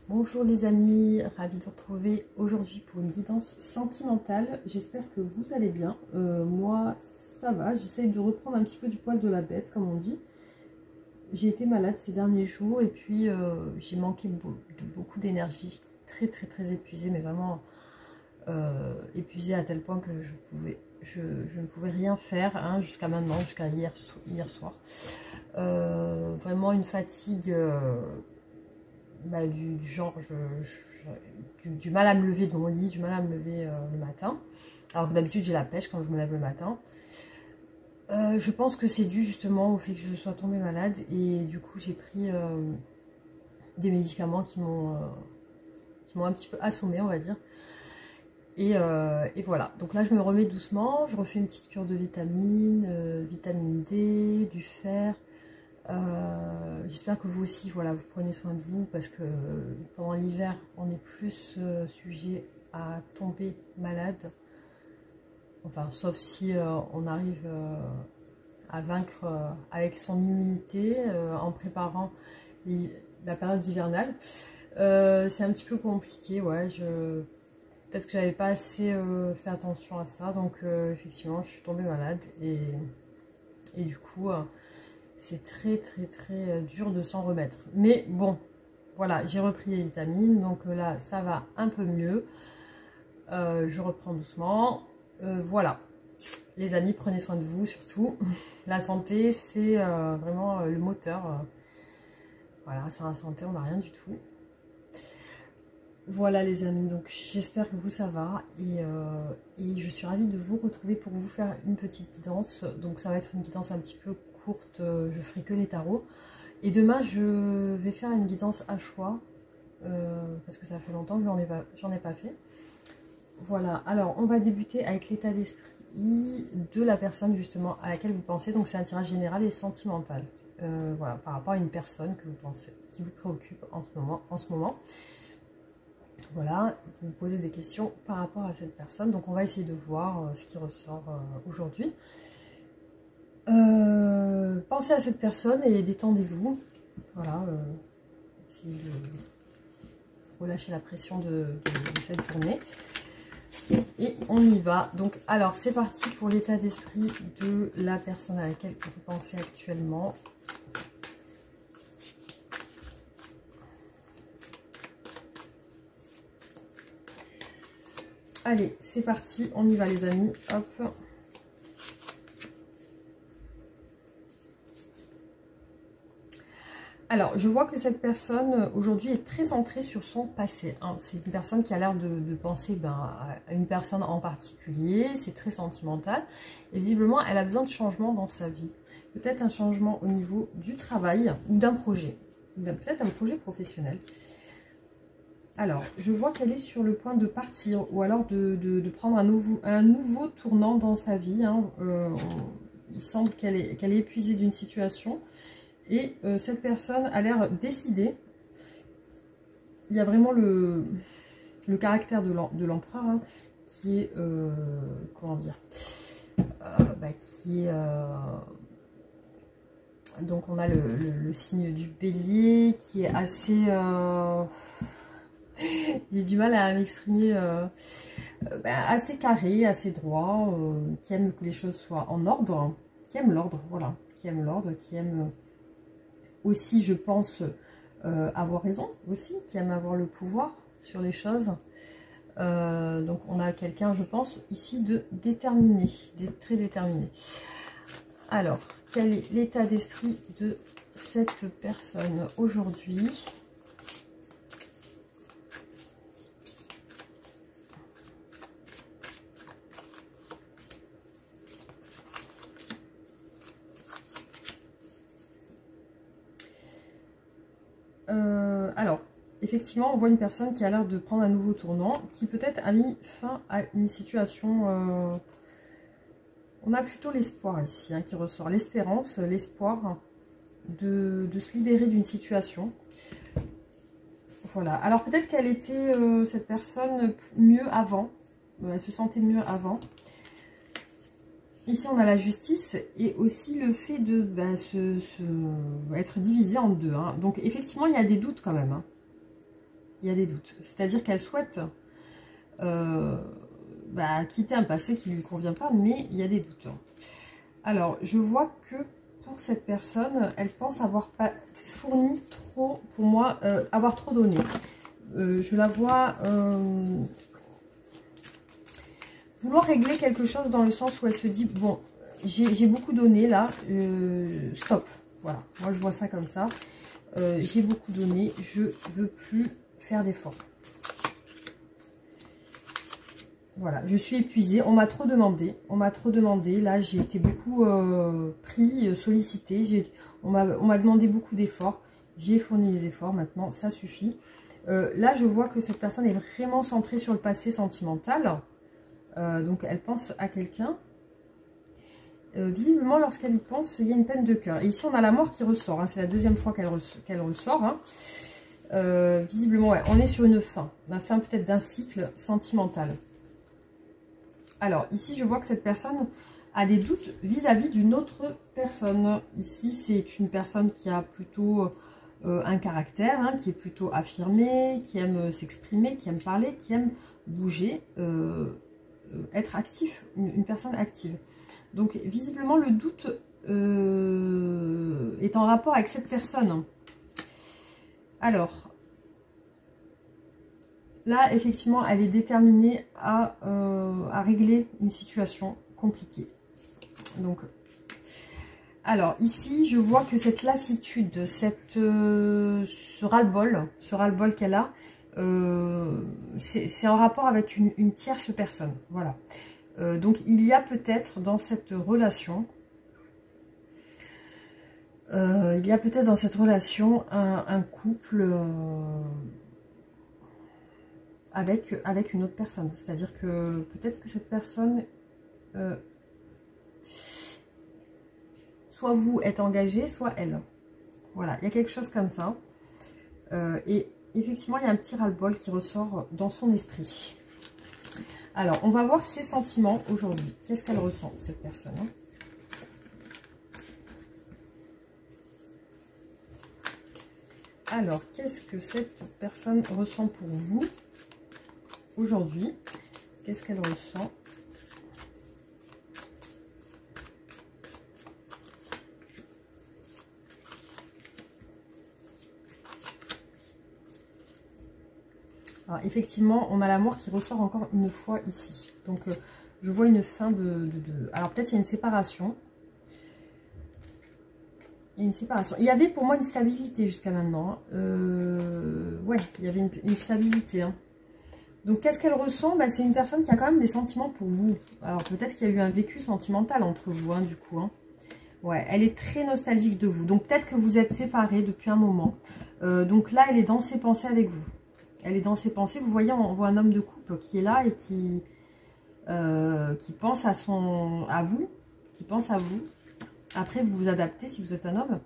Bonjour les amis, ravie de vous retrouver aujourd'hui pour une guidance sentimentale. J'espère que vous allez bien. Moi ça va, j'essaye de reprendre un petit peu du poil de la bête comme on dit. J'ai été malade ces derniers jours et puis j'ai manqué de beaucoup d'énergie. J'étais très épuisée, mais vraiment épuisée à tel point que je ne pouvais rien faire hein, jusqu'à maintenant, jusqu'à hier soir. Vraiment une fatigue du genre du mal à me lever de mon lit, du mal à me lever le matin. Alors que d'habitude j'ai la pêche quand je me lève le matin. Je pense que c'est dû justement au fait que je sois tombée malade et du coup j'ai pris des médicaments qui m'ont un petit peu assommée on va dire. Et voilà, donc là je me remets doucement, je refais une petite cure de vitamine, vitamine D, du fer. J'espère que vous aussi, voilà, vous prenez soin de vous parce que pendant l'hiver, on est plus sujet à tomber malade. Enfin, sauf si on arrive à vaincre avec son immunité en préparant la période hivernale. C'est un petit peu compliqué, ouais. Peut-être que j'avais pas assez fait attention à ça, donc effectivement, je suis tombée malade et du coup. C'est très dur de s'en remettre. Mais bon, voilà, j'ai repris les vitamines. Donc là, ça va un peu mieux. Je reprends doucement. Voilà. Les amis, prenez soin de vous surtout. La santé, c'est vraiment le moteur. Voilà, sans la santé, on n'a rien du tout. Voilà les amis, donc j'espère que vous ça va. Et je suis ravie de vous retrouver pour vous faire une petite guidance. Donc ça va être une guidance un petit peu courte, je ferai que les tarots. Et demain je vais faire une guidance à choix, parce que ça fait longtemps que j'en ai pas fait. Voilà, alors on va débuter avec l'état d'esprit de la personne justement à laquelle vous pensez. Donc c'est un tirage général et sentimental. Voilà, par rapport à une personne que vous pensez, qui vous préoccupe en ce moment. Voilà, vous me posez des questions par rapport à cette personne. Donc on va essayer de voir ce qui ressort aujourd'hui. Pensez à cette personne et détendez-vous. Voilà, essayez de relâcher la pression de cette journée. Et on y va. Donc alors c'est parti pour l'état d'esprit de la personne à laquelle vous pensez actuellement. Allez, c'est parti, on y va les amis, hop. Alors, je vois que cette personne aujourd'hui est très centrée sur son passé. Hein. C'est une personne qui a l'air de penser à une personne en particulier, c'est très sentimental. Et visiblement, elle a besoin de changement dans sa vie. Peut-être un changement au niveau du travail ou d'un projet, peut-être un projet professionnel. Alors, je vois qu'elle est sur le point de partir ou alors de prendre un nouveau tournant dans sa vie. Hein. Il semble qu'elle est épuisée d'une situation et cette personne a l'air décidée. Il y a vraiment le caractère de l'empereur hein, qui est, comment dire, qui est... donc on a le signe du bélier qui est assez... j'ai du mal à m'exprimer, assez carré, assez droit, qui aime que les choses soient en ordre, qui aime l'ordre, voilà, qui aime l'ordre, qui aime aussi, je pense, avoir raison aussi, qui aime avoir le pouvoir sur les choses. Donc on a quelqu'un, je pense, ici de déterminé, très déterminé. Alors, quel est l'état d'esprit de cette personne aujourd'hui ? Alors, effectivement, on voit une personne qui a l'air de prendre un nouveau tournant, qui peut-être a mis fin à une situation... on a plutôt l'espoir ici, hein, qui ressort. L'espérance, l'espoir de se libérer d'une situation. Voilà. Alors, peut-être qu'elle était, cette personne, mieux avant. Elle se sentait mieux avant. Ici, on a la justice et aussi le fait de être divisé en deux. Hein. Donc, effectivement, il y a des doutes quand même. Hein. Il y a des doutes. C'est-à-dire qu'elle souhaite quitter un passé qui ne lui convient pas, mais il y a des doutes. Alors, je vois que pour cette personne, elle pense avoir pas fourni trop, pour moi, avoir trop donné. Je la vois vouloir régler quelque chose dans le sens où elle se dit, bon, j'ai beaucoup donné là, stop. Voilà, moi je vois ça comme ça. J'ai beaucoup donné, je veux plus faire d'efforts. Voilà, je suis épuisée, on m'a trop demandé, là j'ai été beaucoup pris, sollicité, on m'a demandé beaucoup d'efforts, j'ai fourni les efforts, maintenant ça suffit. Là je vois que cette personne est vraiment centrée sur le passé sentimental, donc elle pense à quelqu'un. Visiblement lorsqu'elle y pense, il y a une peine de cœur. Et ici on a la mort qui ressort, hein, c'est la deuxième fois qu'elle ressort. Hein. Visiblement ouais, on est sur une fin peut-être d'un cycle sentimental. Alors, ici, je vois que cette personne a des doutes vis-à-vis d'une autre personne. Ici, c'est une personne qui a plutôt un caractère, hein, qui est plutôt affirmé, qui aime s'exprimer, qui aime parler, qui aime bouger, être actif, une personne active. Donc, visiblement, le doute est en rapport avec cette personne. Alors... Là, effectivement, elle est déterminée à régler une situation compliquée. Donc, alors, ici, je vois que cette lassitude, ce ras-le-bol qu'elle a, c'est en rapport avec une tierce personne. Voilà. Donc, il y a peut-être dans cette relation... un couple... avec une autre personne. C'est-à-dire que peut-être que cette personne, soit vous êtes engagé, soit elle. Voilà, il y a quelque chose comme ça. Et effectivement, il y a un petit ras-le-bol qui ressort dans son esprit. Alors, on va voir ses sentiments aujourd'hui. Qu'est-ce qu'elle ressent, cette personne, hein? Alors, qu'est-ce que cette personne ressent pour vous aujourd'hui? Qu'est-ce qu'elle ressent? Alors, effectivement, on a la mort qui ressort encore une fois ici. Donc, je vois une fin Alors, peut-être il y a une séparation. Il y a une séparation. Il y avait pour moi une stabilité jusqu'à maintenant. Ouais, il y avait une stabilité. Hein. Donc, qu'est-ce qu'elle ressent? Bah, c'est une personne qui a quand même des sentiments pour vous. Alors, peut-être qu'il y a eu un vécu sentimental entre vous, hein, du coup. Hein. Ouais, elle est très nostalgique de vous. Donc, peut-être que vous êtes séparés depuis un moment. Donc là, elle est dans ses pensées avec vous. Elle est dans ses pensées. Vous voyez, on voit un homme de couple qui est là et qui pense à vous. Qui pense à vous. Après, vous vous adaptez si vous êtes un homme.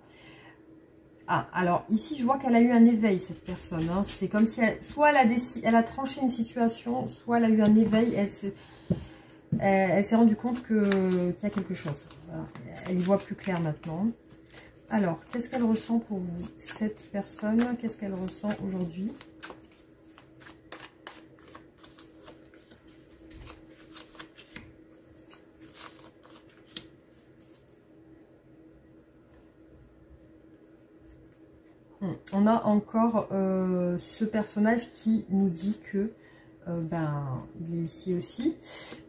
Ah, alors ici, je vois qu'elle a eu un éveil, cette personne. Hein. C'est comme si soit elle a tranché une situation, soit elle a eu un éveil. Elle s'est rendue compte qu'il y a quelque chose. Voilà. Elle y voit plus clair maintenant. Alors, qu'est-ce qu'elle ressent pour vous, cette personne? Qu'est-ce qu'elle ressent aujourd'hui? On a encore ce personnage qui nous dit que il est ici aussi.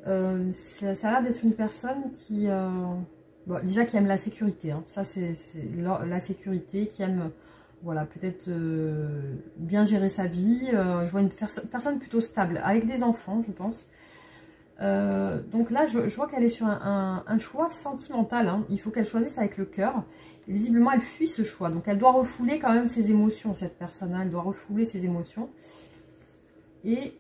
Ça a l'air d'être une personne qui bon, déjà qui aime la sécurité. Hein. Ça c'est la sécurité, qui aime voilà peut-être bien gérer sa vie. Je vois une personne plutôt stable avec des enfants, je pense. Donc là, je vois qu'elle est sur un choix sentimental. Hein. Il faut qu'elle choisisse avec le cœur. Et visiblement, elle fuit ce choix. Donc, elle doit refouler quand même ses émotions, cette personne-là. Elle doit refouler ses émotions. Et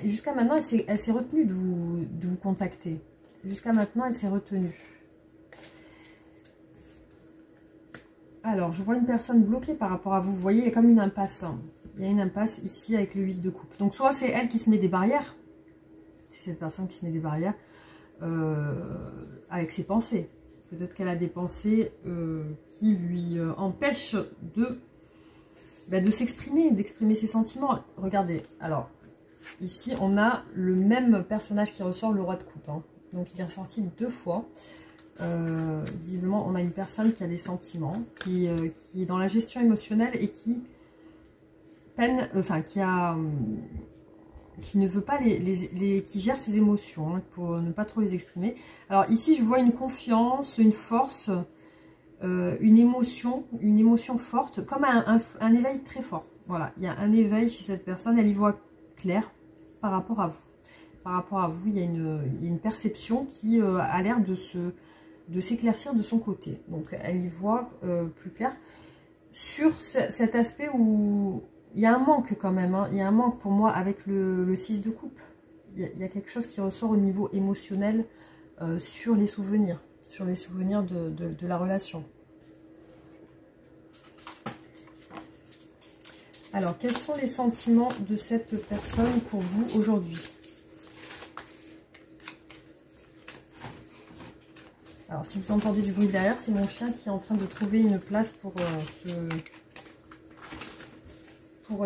jusqu'à maintenant, elle s'est retenue de vous contacter. Jusqu'à maintenant, elle s'est retenue. Alors, je vois une personne bloquée par rapport à vous. Vous voyez, il y a comme une impasse. Hein. Il y a une impasse ici avec le 8 de coupe. Donc, soit c'est elle qui se met des barrières. C'est cette personne qui se met des barrières avec ses pensées. Peut-être qu'elle a des pensées qui lui empêchent de s'exprimer, d'exprimer ses sentiments. Regardez, alors, ici, on a le même personnage qui ressort, le roi de coupe. Hein. Donc, il est ressorti 2 fois. Visiblement, on a une personne qui a des sentiments, qui est dans la gestion émotionnelle et qui peine, enfin, qui ne veut pas qui gère ses émotions, hein, pour ne pas trop les exprimer. Alors, ici, je vois une confiance, une force, une émotion forte, comme un éveil très fort. Voilà, il y a un éveil chez cette personne, elle y voit clair par rapport à vous. Par rapport à vous, il y a une perception qui a l'air de s'éclaircir de son côté. Donc, elle y voit plus clair sur cet aspect où il y a un manque quand même. Hein. Il y a un manque pour moi avec le 6 de coupe. Il y a quelque chose qui ressort au niveau émotionnel sur les souvenirs de la relation. Alors, quels sont les sentiments de cette personne pour vous aujourd'hui? Alors, si vous entendez du bruit derrière, c'est mon chien qui est en train de trouver une place pour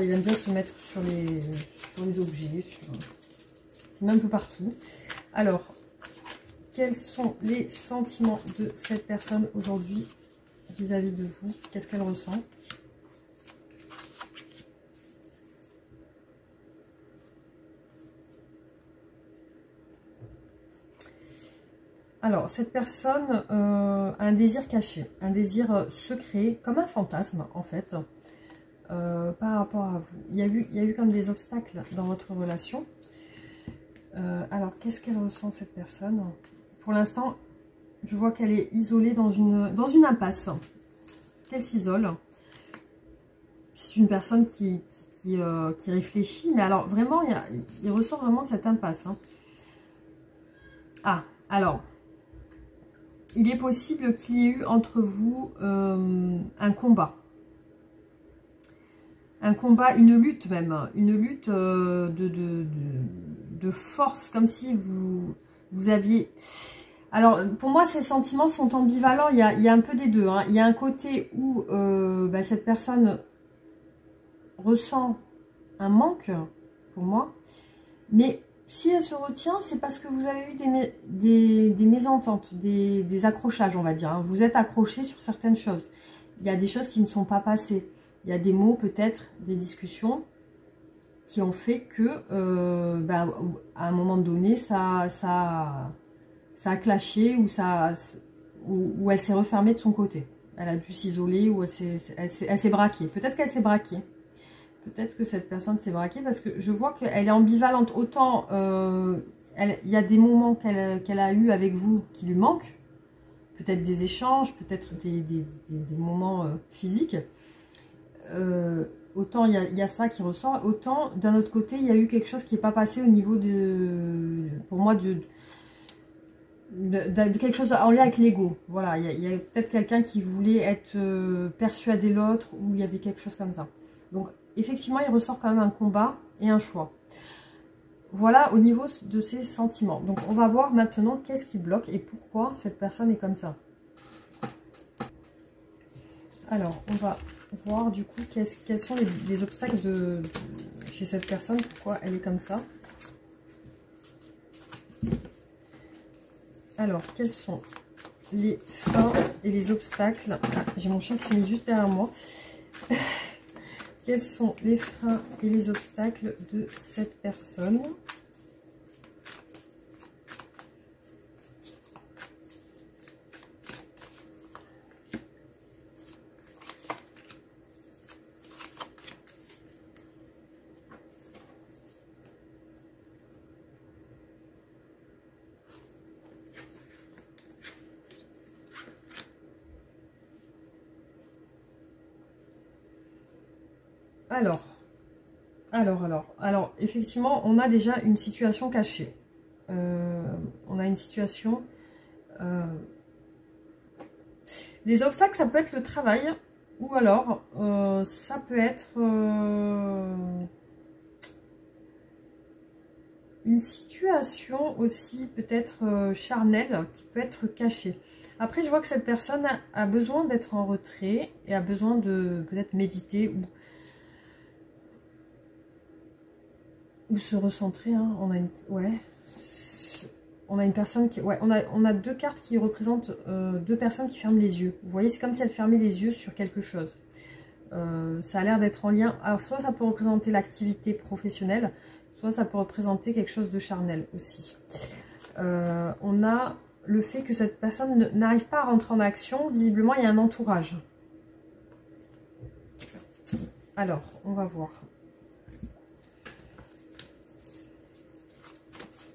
il aime bien se mettre sur les objets, c'est même un peu partout. Alors, quels sont les sentiments de cette personne aujourd'hui vis-à-vis de vous? Qu'est-ce qu'elle ressent? Alors, cette personne a un désir caché, un désir secret, comme un fantasme en fait, par rapport à vous. Il y a eu comme des obstacles dans votre relation. Alors, qu'est-ce qu'elle ressent cette personne? Pour l'instant, je vois qu'elle est isolée dans une impasse, qu'elle s'isole. C'est une personne qui réfléchit, mais alors vraiment, il ressort vraiment cette impasse. Hein. Ah, alors... il est possible qu'il y ait eu entre vous un combat. Un combat, une lutte même. Une lutte de force, comme si vous aviez... Alors, pour moi, ces sentiments sont ambivalents. Il y a un peu des deux. Hein. Il y a un côté où cette personne ressent un manque, pour moi. Mais... si elle se retient, c'est parce que vous avez eu des mésententes, des accrochages, on va dire. Hein. Vous êtes accroché sur certaines choses. Il y a des choses qui ne sont pas passées. Il y a des mots, peut-être, des discussions qui ont fait que, à un moment donné, ça a clashé ou elle s'est refermée de son côté. Elle a dû s'isoler ou elle s'est braquée. Peut-être qu'elle s'est braquée. Peut-être que cette personne s'est braquée parce que je vois qu'elle est ambivalente. Autant il y a des moments qu'elle a eu avec vous qui lui manquent. Peut-être des échanges, peut-être des moments physiques. Autant il y a ça qui ressort. Autant d'un autre côté, il y a eu quelque chose qui n'est pas passé au niveau pour moi, de quelque chose en lien avec l'ego. Voilà, il y a peut-être quelqu'un qui voulait être persuadé l'autre ou il y avait quelque chose comme ça. Donc, effectivement, il ressort quand même un combat et un choix. Voilà au niveau de ses sentiments. Donc, on va voir maintenant qu'est-ce qui bloque et pourquoi cette personne est comme ça. Alors, on va voir du coup quels sont les obstacles chez cette personne, pourquoi elle est comme ça. Alors, quels sont les freins et les obstacles? Ah, j'ai mon chien qui s'est mis juste derrière moi. Quels sont les freins et les obstacles de cette personne? Alors, effectivement, on a déjà une situation cachée. On a une situation... les obstacles, ça peut être le travail, ou alors, ça peut être une situation aussi, peut-être charnelle, qui peut être cachée. Après, je vois que cette personne a besoin d'être en retrait et a besoin de peut-être méditer ou Ou se recentrer, hein. On a une... Ouais. On a une personne qui... Ouais, on a deux cartes qui représentent deux personnes qui ferment les yeux. Vous voyez, c'est comme si elles fermaient les yeux sur quelque chose. Ça a l'air d'être en lien... Alors, soit ça peut représenter l'activité professionnelle, soit ça peut représenter quelque chose de charnel aussi. On a le fait que cette personne n'arrive pas à rentrer en action. Visiblement, il y a un entourage. Alors, on va voir.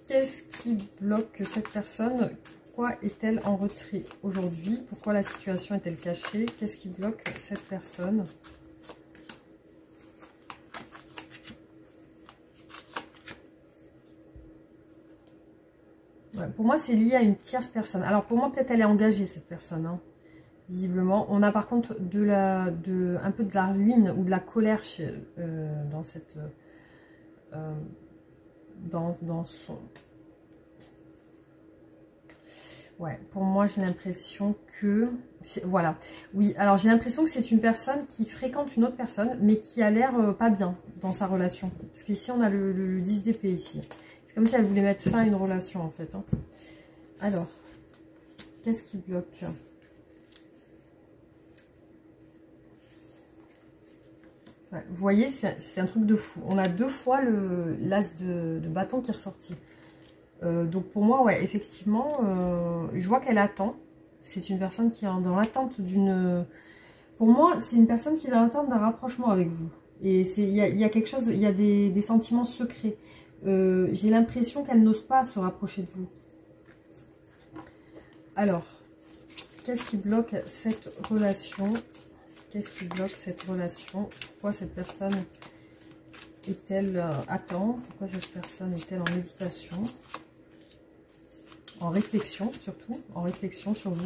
Qu'est-ce qui bloque cette personne? Pourquoi est-elle en retrait aujourd'hui? Pourquoi la situation est-elle cachée? Qu'est-ce qui bloque cette personne? Ouais, pour moi, c'est lié à une tierce personne. Alors, pour moi, peut-être elle est engagée, cette personne, hein, visiblement. On a par contre un peu de la ruine ou de la colère dans cette... dans son... Ouais, pour moi, j'ai l'impression que... Voilà. Oui, alors j'ai l'impression que c'est une personne qui fréquente une autre personne, mais qui a l'air pas bien dans sa relation. Parce qu'ici, on a le 10 d'épée ici. C'est comme si elle voulait mettre fin à une relation, en fait, hein. Alors, qu'est-ce qui bloque? Ouais, vous voyez, c'est un truc de fou. On a deux fois l'as de bâton qui est ressorti. Donc pour moi, ouais, effectivement, je vois qu'elle attend. C'est une personne qui est dans l'attente d'une... Pour moi, c'est une personne qui est dans l'attente d'un rapprochement avec vous. Et il y a quelque chose, il y a des sentiments secrets. J'ai l'impression qu'elle n'ose pas se rapprocher de vous. Alors, qu'est-ce qui bloque cette relation? Qu'est-ce qui bloque cette relation? Pourquoi cette personne est-elle attend? Pourquoi cette personne est-elle en méditation? En réflexion, surtout. En réflexion sur vous.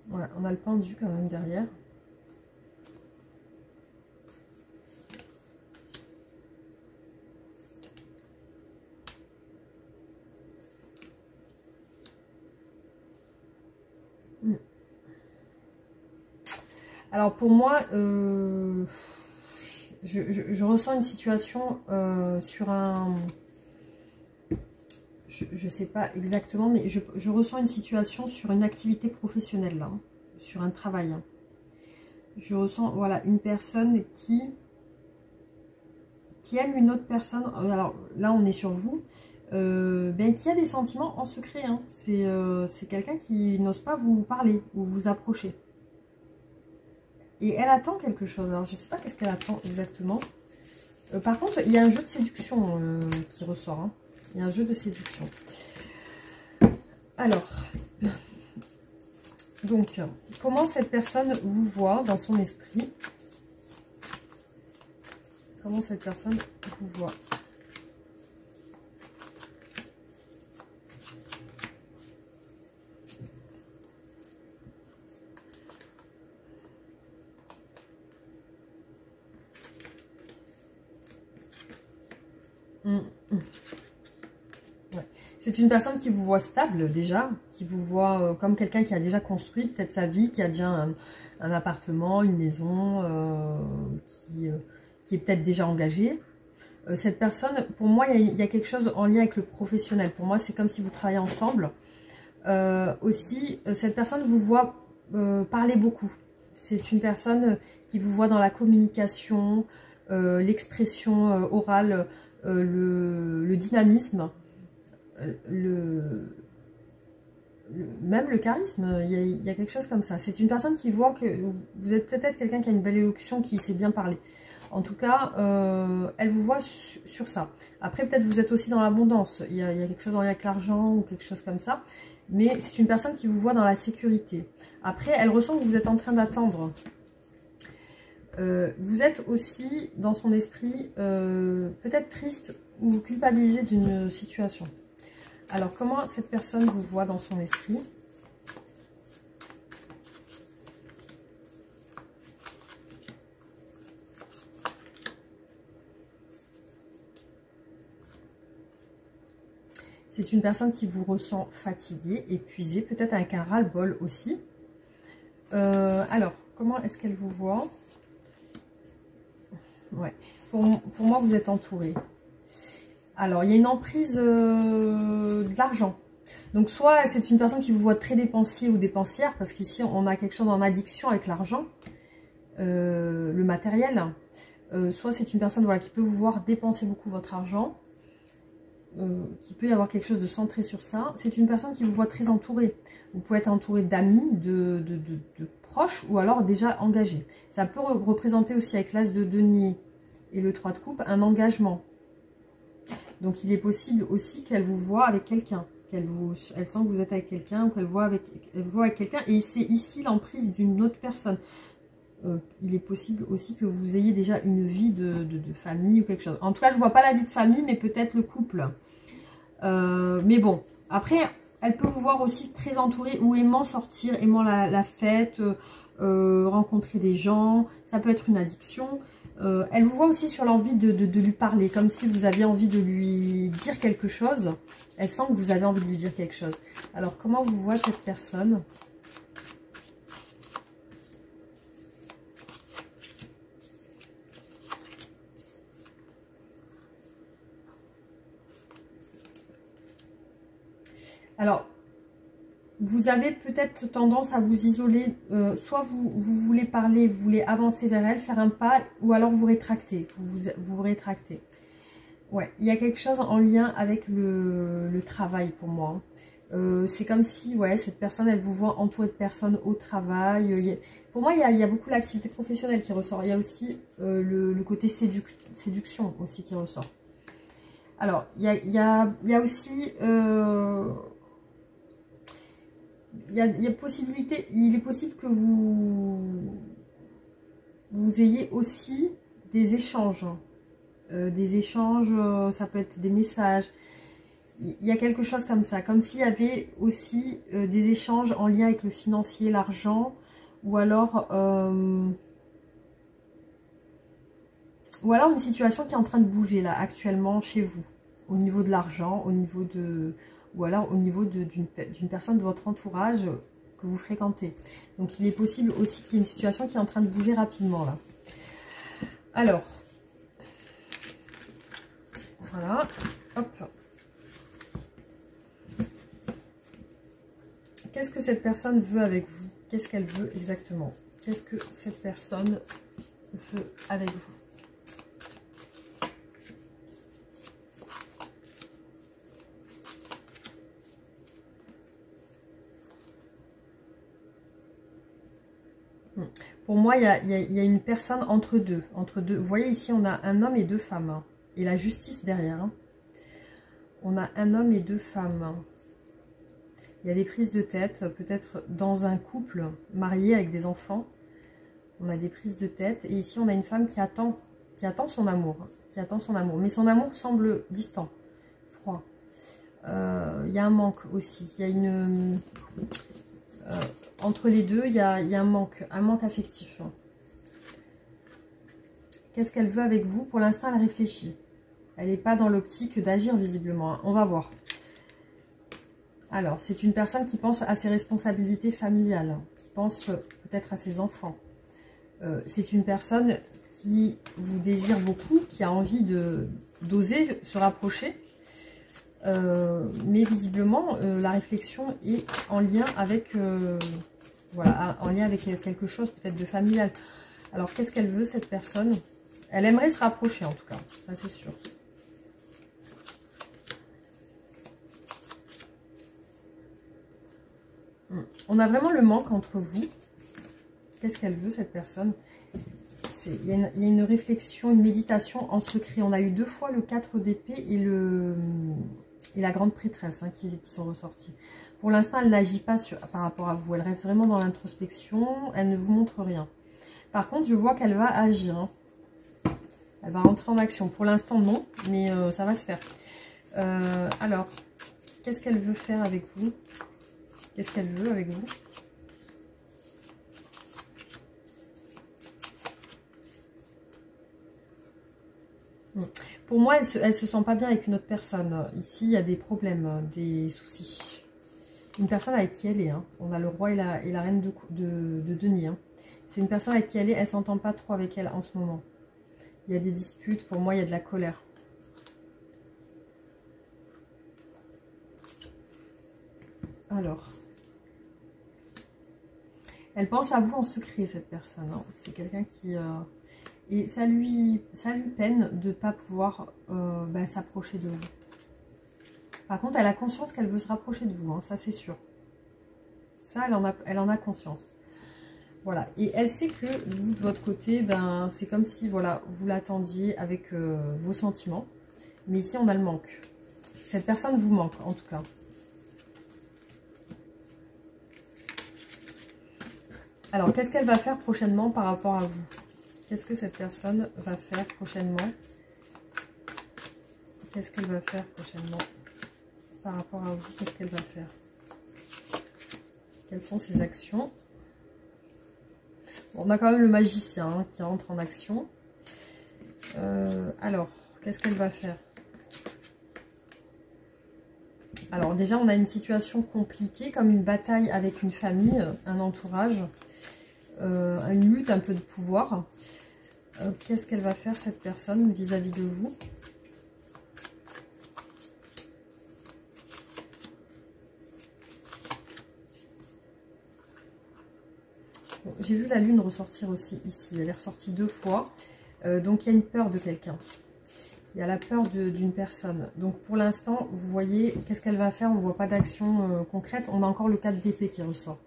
Voilà, on a le pendu quand même derrière. Alors pour moi, je ressens une situation sur un... Je ne sais pas exactement, mais je ressens une situation sur une activité professionnelle, là, hein, sur un travail. Hein. Je ressens, voilà, une personne qui aime une autre personne. Alors là, on est sur vous. Ben, qui a des sentiments en secret. Hein. C'est quelqu'un qui n'ose pas vous parler ou vous approcher. Et elle attend quelque chose. Alors, je ne sais pas qu'est-ce qu'elle attend exactement. Par contre, il y a un jeu de séduction qui ressort. Hein. Il y a un jeu de séduction. Alors, donc, comment cette personne vous voit dans son esprit? Comment cette personne vous voit? Ouais. C'est une personne qui vous voit stable déjà, qui vous voit comme quelqu'un qui a déjà construit peut-être sa vie, qui a déjà un appartement, une maison, qui est peut-être déjà engagé. Cette personne, pour moi, il y a quelque chose en lien avec le professionnel. Pour moi, c'est comme si vous travaillez ensemble. Aussi, cette personne vous voit parler beaucoup. C'est une personne qui vous voit dans la communication, l'expression orale, le dynamisme, même le charisme. Il y a quelque chose comme ça. C'est une personne qui voit que vous êtes peut-être quelqu'un qui a une belle élocution, qui sait bien parler. En tout cas, elle vous voit sur ça. Après, peut-être vous êtes aussi dans l'abondance. Il y a quelque chose en lien avec l'argent ou quelque chose comme ça. Mais c'est une personne qui vous voit dans la sécurité. Après, elle ressent que vous êtes en train d'attendre. Vous êtes aussi, dans son esprit, peut-être triste ou culpabilisé d'une situation. Alors, comment cette personne vous voit dans son esprit ? C'est une personne qui vous ressent fatigué, épuisé, peut-être avec un ras-le-bol aussi. Alors, comment est-ce qu'elle vous voit ? Ouais. Pour moi, vous êtes entouré. Alors, il y a une emprise de l'argent. Donc, soit c'est une personne qui vous voit très dépensier ou dépensière, parce qu'ici, on a quelque chose en addiction avec l'argent, le matériel. Soit c'est une personne voilà, qui peut vous voir dépenser beaucoup votre argent, qui peut y avoir quelque chose de centré sur ça. C'est une personne qui vous voit très entouré. Vous pouvez être entouré d'amis, de proches, ou alors déjà engagés. Ça peut représenter aussi avec l'as de denier et le 3 de coupe un engagement. Donc il est possible aussi qu'elle vous voit avec quelqu'un, elle sent que vous êtes avec quelqu'un, ou qu'elle voit avec quelqu'un, et c'est ici l'emprise d'une autre personne. Il est possible aussi que vous ayez déjà une vie de famille ou quelque chose. En tout cas, je ne vois pas la vie de famille, mais peut-être le couple. Mais bon, après, elle peut vous voir aussi très entourée ou aimant sortir, aimant la fête, rencontrer des gens. Ça peut être une addiction. Elle vous voit aussi sur l'envie de lui parler, comme si vous aviez envie de lui dire quelque chose. Elle sent que vous avez envie de lui dire quelque chose. Alors, comment vous voit cette personne ? Alors, vous avez peut-être tendance à vous isoler, soit vous voulez parler, vous voulez avancer vers elle, faire un pas, ou alors vous rétractez, vous rétractez. Ouais, il y a quelque chose en lien avec le travail pour moi. C'est comme si, ouais, cette personne, elle vous voit entourée de personnes au travail. Pour moi, il y a beaucoup l'activité professionnelle qui ressort. Il y a aussi le côté séduction aussi qui ressort. Alors, il y a aussi... il est possible que vous ayez aussi des échanges. Ça peut être des messages. Il y a quelque chose comme ça, comme s'il y avait aussi des échanges en lien avec le financier, l'argent, ou alors une situation qui est en train de bouger là actuellement chez vous, au niveau de l'argent, ou alors au niveau d'une personne de votre entourage que vous fréquentez. Donc il est possible aussi qu'il y ait une situation qui est en train de bouger rapidement là. Alors, voilà, hop. Qu'est-ce que cette personne veut avec vous? Qu'est-ce qu'elle veut exactement? Qu'est-ce que cette personne veut avec vous? Pour moi, il y a une personne entre deux. Vous voyez ici, on a un homme et deux femmes. Hein, et la justice derrière. Hein. On a un homme et deux femmes. Il y a des prises de tête, peut-être dans un couple marié avec des enfants. On a des prises de tête. Et ici, on a une femme qui attend son amour. Qui attend son amour. Mais son amour semble distant, froid. Il y a un manque aussi. Il y a une... entre les deux, il y a un manque affectif. Qu'est-ce qu'elle veut avec vous? Pour l'instant, elle réfléchit. Elle n'est pas dans l'optique d'agir visiblement. On va voir. Alors, c'est une personne qui pense à ses responsabilités familiales, qui pense peut-être à ses enfants. C'est une personne qui vous désire beaucoup, qui a envie d'oser se rapprocher. Mais visiblement, la réflexion est en lien avec, voilà, en lien avec quelque chose peut-être de familial. Alors, qu'est-ce qu'elle veut, cette personne? Elle aimerait se rapprocher, en tout cas, ça c'est sûr. On a vraiment le manque entre vous. Qu'est-ce qu'elle veut, cette personne? Il y a une réflexion, une méditation en secret. On a eu 2 fois le 4 d'épée et la grande prêtresse hein, qui sont ressortis. Pour l'instant, elle n'agit pas par rapport à vous. Elle reste vraiment dans l'introspection. Elle ne vous montre rien. Par contre, je vois qu'elle va agir. Hein. Elle va rentrer en action. Pour l'instant, non, mais ça va se faire. Alors, qu'est-ce qu'elle veut faire avec vous? Qu'est-ce qu'elle veut avec vous? Pour moi, elle se sent pas bien avec une autre personne. Ici, il y a des problèmes, des soucis. Une personne avec qui elle est. Hein. On a le roi et la reine de denier. Hein. C'est une personne avec qui elle est. Elle s'entend pas trop avec elle en ce moment. Il y a des disputes, pour moi il y a de la colère. Alors, elle pense à vous en secret, cette personne. Hein. C'est quelqu'un qui... et ça lui peine de ne pas pouvoir s'approcher de vous. Par contre, elle a conscience qu'elle veut se rapprocher de vous, hein, ça c'est sûr. Ça, elle en a conscience. Voilà, et elle sait que vous, de votre côté, ben, c'est comme si voilà, vous l'attendiez avec vos sentiments. Mais ici, on a le manque. Cette personne vous manque, en tout cas. Alors, qu'est-ce qu'elle va faire prochainement par rapport à vous? Qu'est-ce que cette personne va faire prochainement? Qu'est-ce qu'elle va faire prochainement par rapport à vous? Qu'est-ce qu'elle va faire? Quelles sont ses actions? Bon, on a quand même le magicien hein, qui entre en action. Alors, qu'est-ce qu'elle va faire? Alors déjà, on a une situation compliquée, comme une bataille avec une famille, un entourage, une lutte un peu de pouvoir. Qu'est-ce qu'elle va faire, cette personne, vis-à-vis de vous? Bon, j'ai vu la lune ressortir aussi ici. Elle est ressortie 2 fois. Donc, il y a une peur de quelqu'un. Il y a la peur d'une personne. Donc, pour l'instant, vous voyez, qu'est-ce qu'elle va faire? On ne voit pas d'action concrète. On a encore le 4 d'épée qui ressort.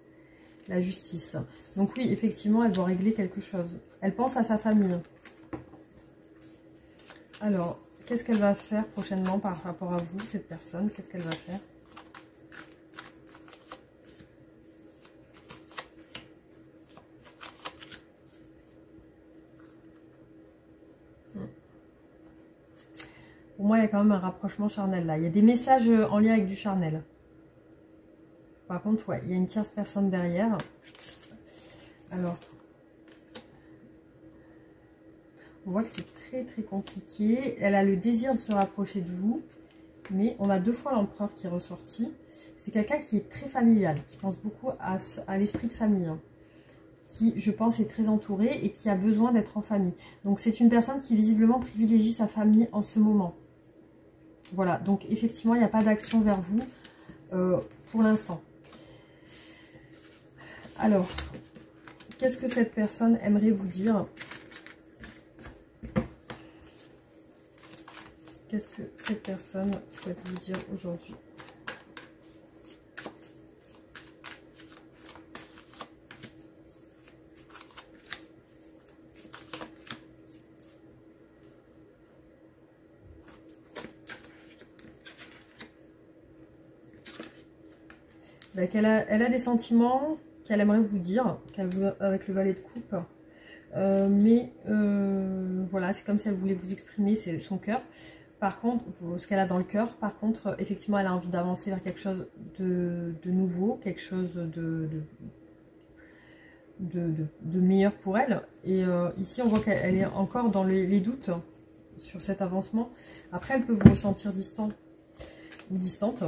La justice. Donc, oui, effectivement, elle doit régler quelque chose. Elle pense à sa famille. Alors, qu'est-ce qu'elle va faire prochainement par rapport à vous, cette personne? Qu'est-ce qu'elle va faire? Pour moi, il y a quand même un rapprochement charnel là. Il y a des messages en lien avec du charnel. Par contre, ouais, il y a une tierce personne derrière. Alors, on voit que c'est très très compliqué. Elle a le désir de se rapprocher de vous. Mais on a 2 fois l'empereur qui est ressorti. C'est quelqu'un qui est très familial, qui pense beaucoup à l'esprit de famille. Hein, qui, je pense, est très entouré et qui a besoin d'être en famille. Donc, c'est une personne qui visiblement privilégie sa famille en ce moment. Voilà, donc effectivement, il n'y a pas d'action vers vous pour l'instant. Alors, qu'est-ce que cette personne aimerait vous dire? Qu'est-ce que cette personne souhaite vous dire aujourd'hui? Ben, elle a des sentiments qu'elle aimerait vous dire, avec le valet de coupe. Voilà, c'est comme si elle voulait vous exprimer, c'est son cœur. Par contre, ce qu'elle a dans le cœur, par contre, effectivement, elle a envie d'avancer vers quelque chose de nouveau, quelque chose de meilleur pour elle. Et ici, on voit qu'elle est encore dans les doutes sur cet avancement. Après, elle peut vous ressentir distant ou distante.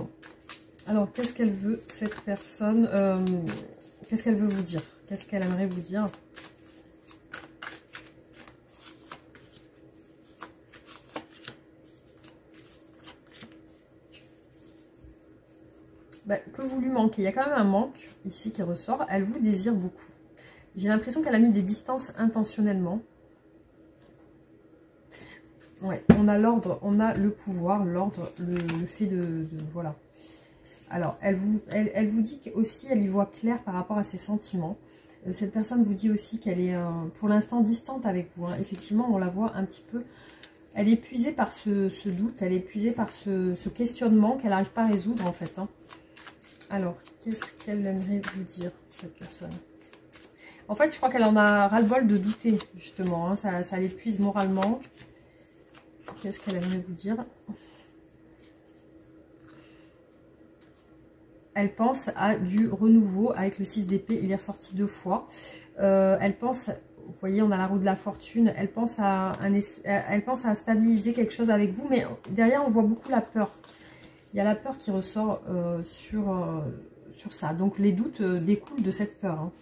Alors, qu'est-ce qu'elle veut, cette personne? Qu'est-ce qu'elle veut vous dire? Qu'est-ce qu'elle aimerait vous dire? Ben, que vous lui manquez. Il y a quand même un manque ici qui ressort. Elle vous désire beaucoup. J'ai l'impression qu'elle a mis des distances intentionnellement. Ouais, on a l'ordre, on a le pouvoir, l'ordre, le fait voilà. Alors, elle vous dit aussi, elle y voit clair par rapport à ses sentiments. Cette personne vous dit aussi qu'elle est pour l'instant distante avec vous. Hein. Effectivement, on la voit un petit peu. Elle est épuisée par ce doute, elle est épuisée par ce questionnement qu'elle n'arrive pas à résoudre en fait. Hein. Alors, qu'est-ce qu'elle aimerait vous dire, cette personne? En fait, je crois qu'elle en a ras-le-bol de douter, justement. Hein. Ça l'épuise moralement. Qu'est-ce qu'elle aimerait vous dire? Elle pense à du renouveau avec le 6 d'épée. Il est ressorti 2 fois. Elle pense, vous voyez, on a la roue de la fortune. Elle pense à stabiliser quelque chose avec vous. Mais derrière, on voit beaucoup la peur. Il y a la peur qui ressort sur ça. Donc, les doutes découlent de cette peur. Hein.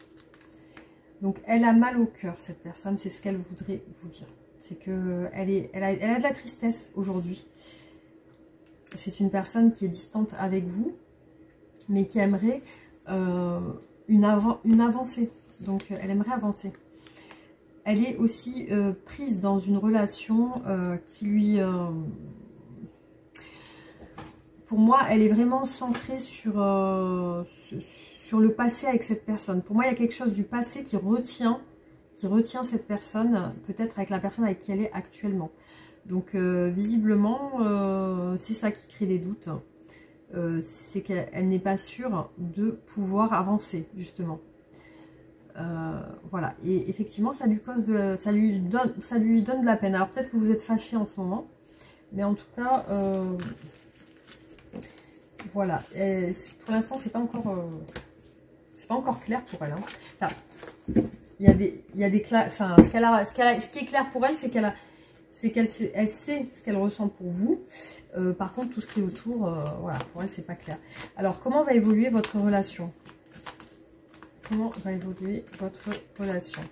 Donc, elle a mal au cœur, cette personne. C'est ce qu'elle voudrait vous dire. C'est qu'elle elle a de la tristesse aujourd'hui. C'est une personne qui est distante avec vous, mais qui aimerait une avancée. Donc, elle aimerait avancer. Elle est aussi prise dans une relation qui lui... pour moi, elle est vraiment centrée sur le passé avec cette personne. Pour moi, il y a quelque chose du passé qui retient cette personne, peut-être avec la personne avec qui elle est actuellement. Donc, visiblement, c'est ça qui crée des doutes. C'est qu'elle n'est pas sûre de pouvoir avancer, justement. Voilà, et effectivement, ça lui donne de la peine. Alors, peut-être que vous êtes fâché en ce moment, mais en tout cas... voilà, et pour l'instant, c'est pas encore clair pour elle. Hein. Enfin, il y a des enfin, ce qui est clair pour elle, c'est qu'elle sait ce qu'elle ressent pour vous. Par contre, tout ce qui est autour, voilà, pour elle, c'est pas clair. Alors, comment va évoluer votre relation? Comment va évoluer votre relation?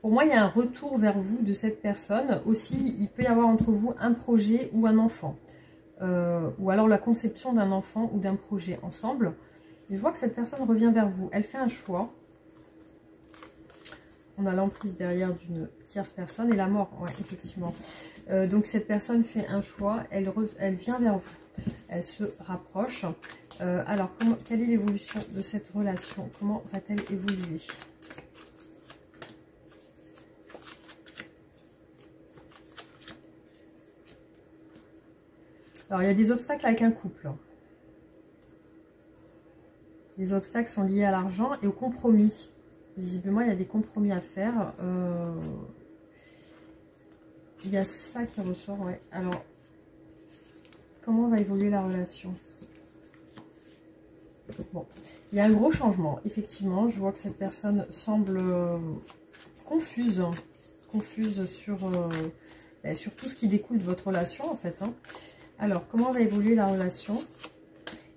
Pour moi, il y a un retour vers vous de cette personne. Aussi, il peut y avoir entre vous un projet ou un enfant. Ou alors la conception d'un enfant ou d'un projet ensemble. Et je vois que cette personne revient vers vous. Elle fait un choix. On a l'emprise derrière d'une tierce personne et la mort, ouais, effectivement. Donc cette personne fait un choix. Elle vient vers vous. Elle se rapproche. Alors, quelle est l'évolution de cette relation? Comment va-t-elle évoluer? Alors, il y a des obstacles avec un couple. Les obstacles sont liés à l'argent et au compromis. Visiblement, il y a des compromis à faire. Il y a ça qui ressort, ouais. Alors, comment va évoluer la relation? Bon, il y a un gros changement. Effectivement, je vois que cette personne semble confuse sur tout ce qui découle de votre relation, en fait. Hein. Alors, comment va évoluer la relation?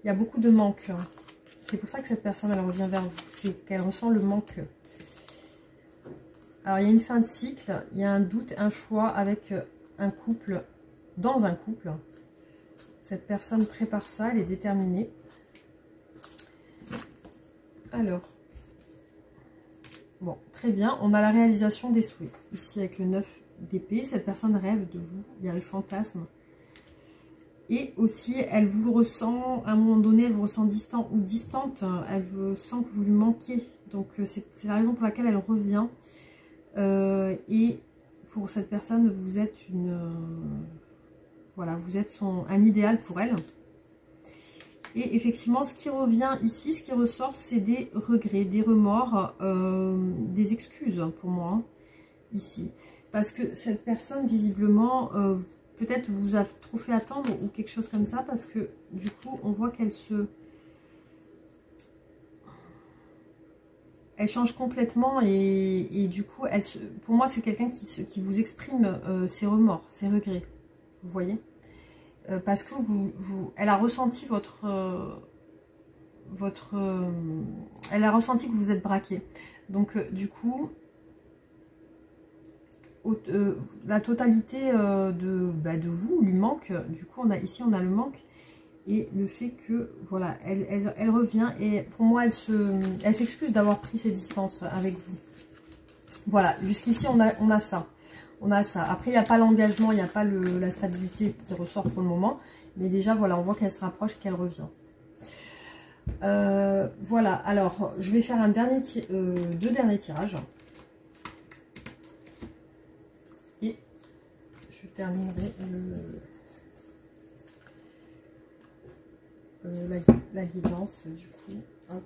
Il y a beaucoup de manque. C'est pour ça que cette personne, elle revient vers vous. C'est qu'elle ressent le manque. Alors, il y a une fin de cycle. Il y a un doute, un choix avec un couple, dans un couple. Cette personne prépare ça, elle est déterminée. Alors, bon, très bien. On a la réalisation des souhaits. Ici, avec le 9 d'épée, cette personne rêve de vous. Il y a le fantasme. Et aussi, elle vous ressent, à un moment donné, elle vous ressent distant ou distante. Elle sent que vous lui manquez. Donc, c'est la raison pour laquelle elle revient. Et pour cette personne, vous êtes voilà, vous êtes un idéal pour elle. Et effectivement, ce qui revient ici, ce qui ressort, c'est des regrets, des remords, des excuses pour moi, hein, ici. Parce que cette personne, visiblement... peut-être vous a trop fait attendre ou quelque chose comme ça, parce que du coup, on voit qu'elle elle change complètement et du coup, pour moi, c'est quelqu'un qui vous exprime ses remords, ses regrets. Vous voyez, parce que elle a ressenti elle a ressenti que vous êtes braqué. Donc, du coup... la totalité de vous lui manque. Du coup, ici on a le manque et le fait que voilà, elle revient et pour moi elle s'excuse d'avoir pris ses distances avec vous. Voilà, jusqu'ici on a ça. On a ça. Après, il n'y a pas l'engagement, il n'y a pas la stabilité qui ressort pour le moment. Mais déjà, voilà, on voit qu'elle se rapproche et qu'elle revient. Voilà, alors je vais faire deux derniers tirages. Je terminerai la guidance du coup. Hop.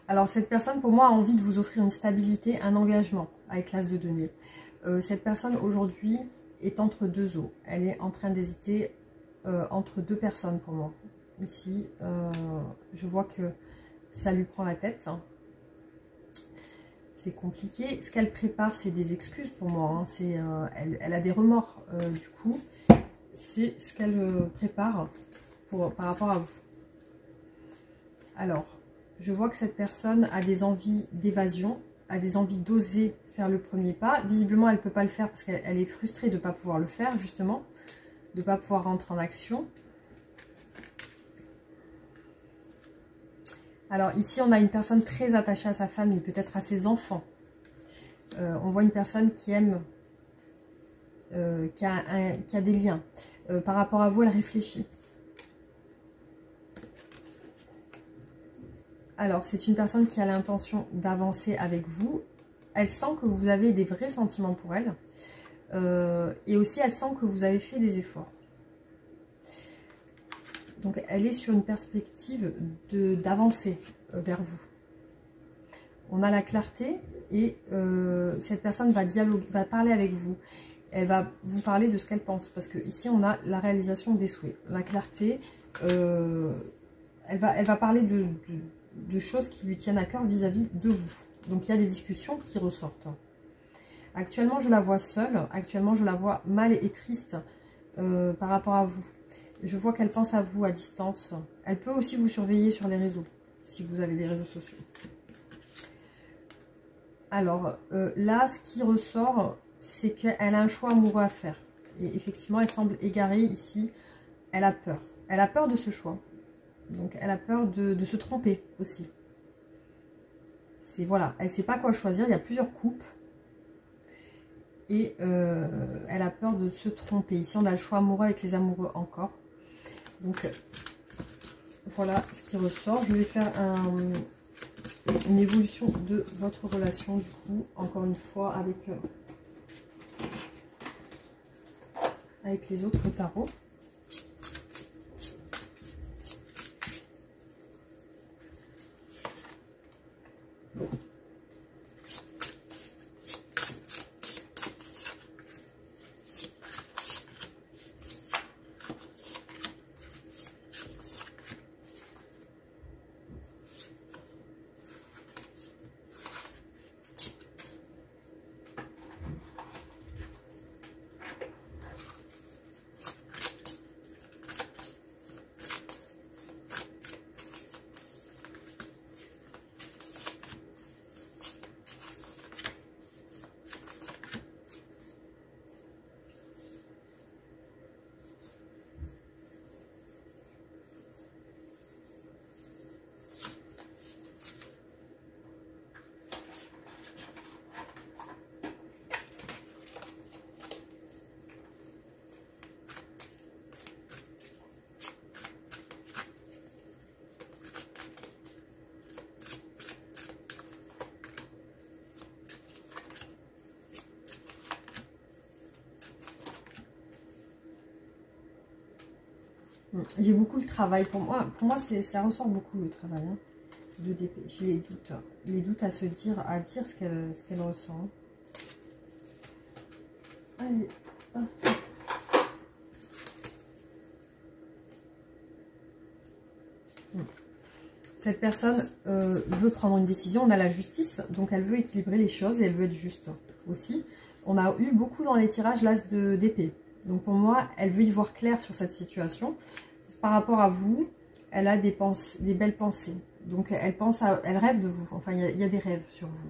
Alors cette personne pour moi a envie de vous offrir une stabilité, un engagement avec l'as de denier. Cette personne aujourd'hui est entre deux eaux. Elle est en train d'hésiter entre deux personnes pour moi. Ici, je vois que ça lui prend la tête. C'est compliqué. Ce qu'elle prépare, c'est des excuses pour moi. Hein. Elle a des remords. Du coup, c'est ce qu'elle prépare par rapport à vous. Alors, je vois que cette personne a des envies d'évasion, a des envies d'oser faire le premier pas. Visiblement, elle ne peut pas le faire parce qu'elle est frustrée de ne pas pouvoir le faire, justement. De ne pas pouvoir rentrer en action. Alors ici, on a une personne très attachée à sa famille, peut-être à ses enfants. On voit une personne qui aime, qui a des liens. Par rapport à vous, elle réfléchit. Alors, c'est une personne qui a l'intention d'avancer avec vous. Elle sent que vous avez des vrais sentiments pour elle. Et aussi, elle sent que vous avez fait des efforts. Donc, elle est sur une perspective d'avancer vers vous. On a la clarté et cette personne va parler avec vous. Elle va vous parler de ce qu'elle pense. Parce que ici, on a la réalisation des souhaits. La clarté, elle va parler de choses qui lui tiennent à cœur vis-à-vis de vous. Donc, il y a des discussions qui ressortent. Actuellement, je la vois seule. Actuellement, je la vois mal et triste par rapport à vous. Je vois qu'elle pense à vous à distance. Elle peut aussi vous surveiller sur les réseaux, si vous avez des réseaux sociaux. Alors, là, ce qui ressort, c'est qu'elle a un choix amoureux à faire. Et effectivement, elle semble égarée ici. Elle a peur. Elle a peur de ce choix. Donc, elle a peur de se tromper aussi. Voilà, elle ne sait pas quoi choisir. Il y a plusieurs coupes. Et elle a peur de se tromper. Ici, on a le choix amoureux avec les amoureux encore. Donc, voilà ce qui ressort. Je vais faire une évolution de votre relation, du coup, encore une fois, avec les autres tarots. J'ai beaucoup de travail. Pour moi ça ressort beaucoup le travail hein, de DP. J'ai les doutes. Les doutes à dire ce qu'elle ressent. Allez, hop. Cette personne veut prendre une décision. On a la justice, donc elle veut équilibrer les choses et elle veut être juste aussi. On a eu beaucoup dans les tirages l'as d'épée. Donc pour moi, elle veut y voir clair sur cette situation. Par rapport à vous, elle a des belles pensées. Donc elle rêve de vous. Enfin, il y a des rêves sur vous.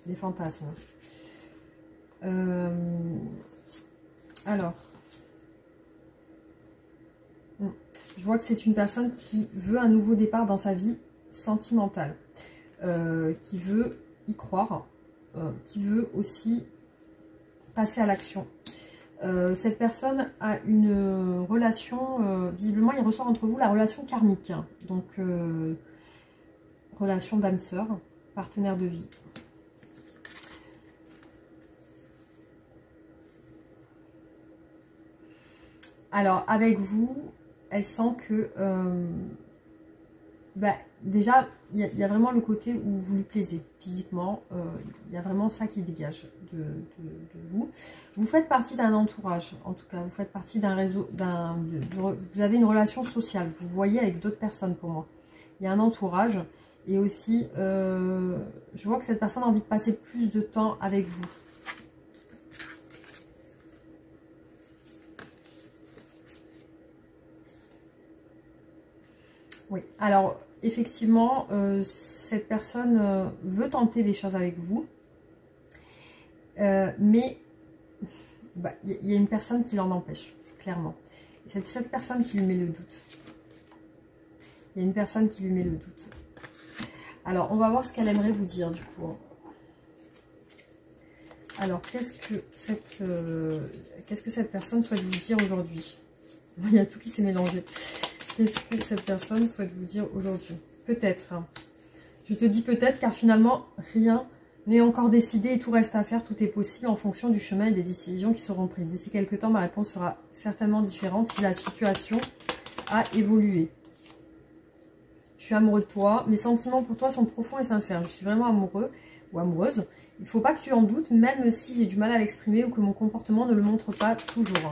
Des fantasmes. Alors, je vois que c'est une personne qui veut un nouveau départ dans sa vie sentimentale. Qui veut y croire. Qui veut aussi passer à l'action. Cette personne a une relation, visiblement il ressort entre vous la relation karmique, hein. Donc relation d'âme-sœur, partenaire de vie. Alors avec vous, elle sent que déjà il y a vraiment le côté où vous lui plaisez physiquement. Il y a vraiment ça qui dégage de vous. Vous faites partie d'un entourage, en tout cas. Vous faites partie d'un réseau, vous avez une relation sociale. Vous voyez avec d'autres personnes pour moi. Il y a un entourage. Et aussi, je vois que cette personne a envie de passer plus de temps avec vous. Oui, alors effectivement, cette personne veut tenter des choses avec vous, mais il y a une personne qui l'en empêche, clairement. C'est cette personne qui lui met le doute. Il y a une personne qui lui met le doute. Alors, on va voir ce qu'elle aimerait vous dire, du coup. Alors, qu'est-ce que cette personne souhaite vous dire aujourd'hui? Il y a tout qui s'est mélangé. Qu'est-ce que cette personne souhaite vous dire aujourd'hui? Peut-être. Je te dis peut-être car finalement, rien n'est encore décidé et tout reste à faire. Tout est possible en fonction du chemin et des décisions qui seront prises. D'ici quelques temps, ma réponse sera certainement différente si la situation a évolué. Je suis amoureux de toi. Mes sentiments pour toi sont profonds et sincères. Je suis vraiment amoureux ou amoureuse. Il ne faut pas que tu en doutes, même si j'ai du mal à l'exprimer ou que mon comportement ne le montre pas toujours.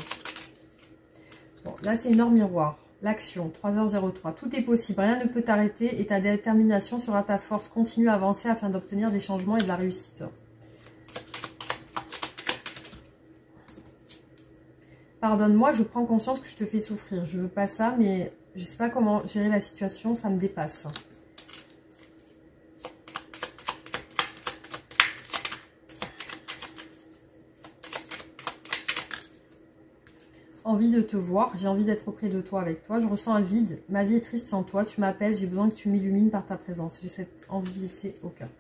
Bon, là, c'est une heure miroir. L'action, 3h03. Tout est possible, rien ne peut t'arrêter et ta détermination sera ta force. Continue à avancer afin d'obtenir des changements et de la réussite. Pardonne-moi, je prends conscience que je te fais souffrir. Je veux pas ça, mais je sais pas comment gérer la situation, ça me dépasse. Envie de te voir, j'ai envie d'être auprès de toi, avec toi. Je ressens un vide, ma vie est triste sans toi, tu m'apaises, j'ai besoin que tu m'illumines par ta présence. J'ai cette envie vissée au cœur.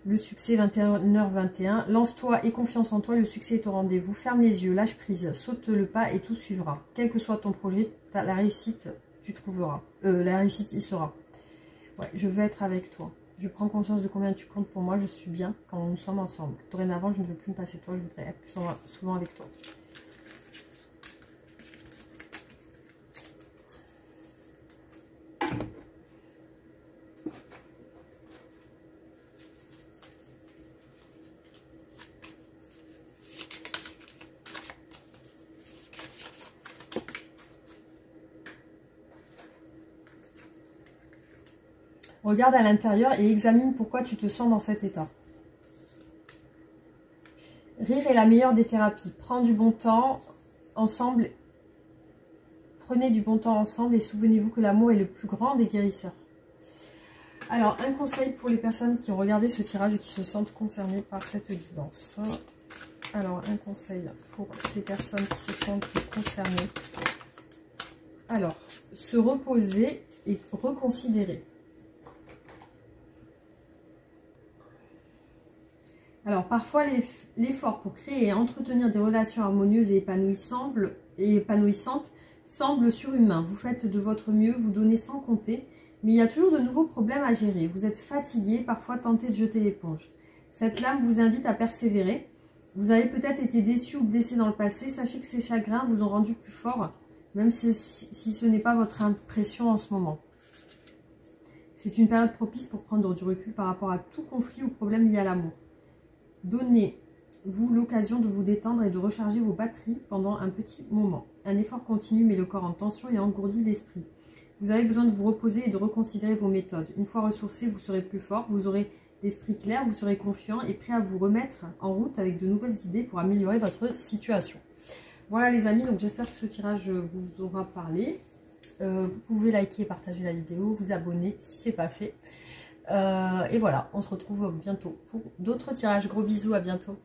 Le succès, 21h21. Lance-toi et confiance en toi, le succès est au rendez-vous. Ferme les yeux, lâche prise, saute le pas et tout suivra. Quel que soit ton projet, la réussite, tu trouveras. La réussite y sera. Ouais, je veux être avec toi. Je prends conscience de combien tu comptes pour moi, je suis bien quand nous sommes ensemble. Dorénavant, je ne veux plus me passer de toi, je voudrais être plus souvent avec toi. Regarde à l'intérieur et examine pourquoi tu te sens dans cet état. Rire est la meilleure des thérapies. Prends du bon temps ensemble. Prenez du bon temps ensemble et souvenez-vous que l'amour est le plus grand des guérisseurs. Alors, un conseil pour les personnes qui ont regardé ce tirage et qui se sentent concernées par cette guidance. Alors, un conseil pour ces personnes qui se sentent concernées. Alors, se reposer et reconsidérer. Alors, parfois, l'effort pour créer et entretenir des relations harmonieuses et épanouissantes semble surhumain. Vous faites de votre mieux, vous donnez sans compter, mais il y a toujours de nouveaux problèmes à gérer. Vous êtes fatigué, parfois tenté de jeter l'éponge. Cette lame vous invite à persévérer. Vous avez peut-être été déçu ou blessé dans le passé. Sachez que ces chagrins vous ont rendu plus fort, même si ce n'est pas votre impression en ce moment. C'est une période propice pour prendre du recul par rapport à tout conflit ou problème lié à l'amour. Donnez-vous l'occasion de vous détendre et de recharger vos batteries pendant un petit moment. Un effort continu met le corps en tension et engourdit l'esprit. Vous avez besoin de vous reposer et de reconsidérer vos méthodes. Une fois ressourcé, vous serez plus fort, vous aurez l'esprit clair, vous serez confiant et prêt à vous remettre en route avec de nouvelles idées pour améliorer votre situation. Voilà les amis, donc j'espère que ce tirage vous aura parlé. Vous pouvez liker et partager la vidéo, vous abonner si ce n'est pas fait. Et voilà, on se retrouve bientôt pour d'autres tirages. Gros bisous, à bientôt.